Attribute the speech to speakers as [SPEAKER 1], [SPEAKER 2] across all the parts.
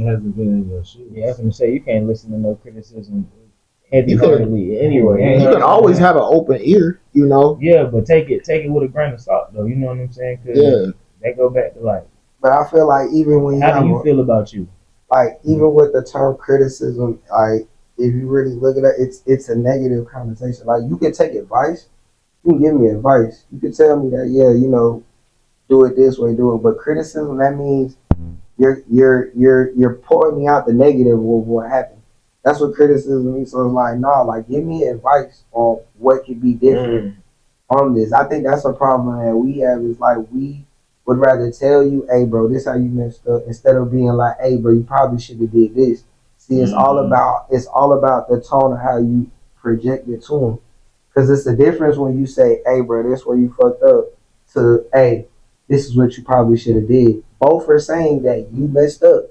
[SPEAKER 1] It hasn't been in your shoes.
[SPEAKER 2] Yeah, I was gonna say you can't listen to no criticism heavy-heartedly anyway.
[SPEAKER 3] You can always have an open ear, you know.
[SPEAKER 2] Yeah, but take it with a grain of salt, though. You know what I'm saying? Cause
[SPEAKER 3] Yeah.
[SPEAKER 2] They go back to like.
[SPEAKER 4] But I feel like even when
[SPEAKER 2] how do you feel about you?
[SPEAKER 4] Like even with the term criticism, like if you really look at it, it's a negative connotation. Like you can take advice, you can give me advice, you can tell me that do it this way, do it. But criticism, that means you're pouring me out the negative of what happened. That's what criticism means. So it's like, no, like give me advice on what could be different on this. I think that's a problem that we have. Is like we would rather tell you, hey bro, this how you messed up, instead of being like, hey bro, you probably should have did this. See, it's all about the tone of how you project it to them. Because it's the difference when you say, hey bro, this where you fucked up, to hey, this is what you probably should have did. Both are saying that you messed up,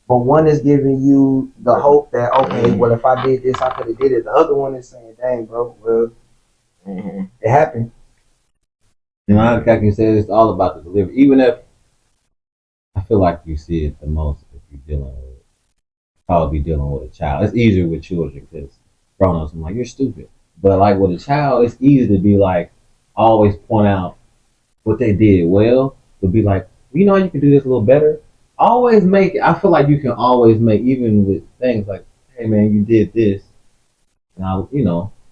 [SPEAKER 4] but one is giving you the hope that, okay, well if I did this, I could have did it. The other one is saying, dang bro, well it happened.
[SPEAKER 1] And like you said, it's all about the delivery. Even if I feel like you see it the most if you're probably dealing with a child. It's easier with children because grown-ups, I'm like, you're stupid. But like with a child, it's easy to be like, always point out what they did well, but be like, you know, you can do this a little better. Always make. I feel like you can always make, even with things like, hey man, you did this. Now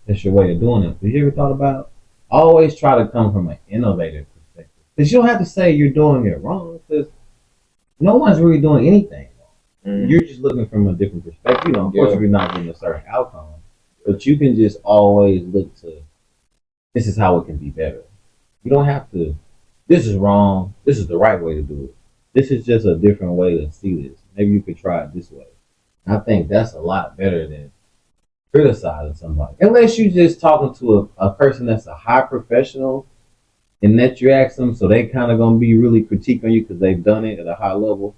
[SPEAKER 1] that's your way of doing it. Have you ever thought about? Always try to come from an innovative perspective. Because you don't have to say you're doing it wrong, because no one's really doing anything wrong. You're just looking from a different perspective. Of course, you're not getting a certain outcome, but you can just always look to, this is how it can be better. You don't have to, this is wrong, this is the right way to do it. This is just a different way to see this. Maybe you could try it this way. I think that's a lot better than criticizing somebody. Unless you're just talking to a person that's a high professional and that you ask them, so they kind of going to be really critiquing you because they've done it at a high level.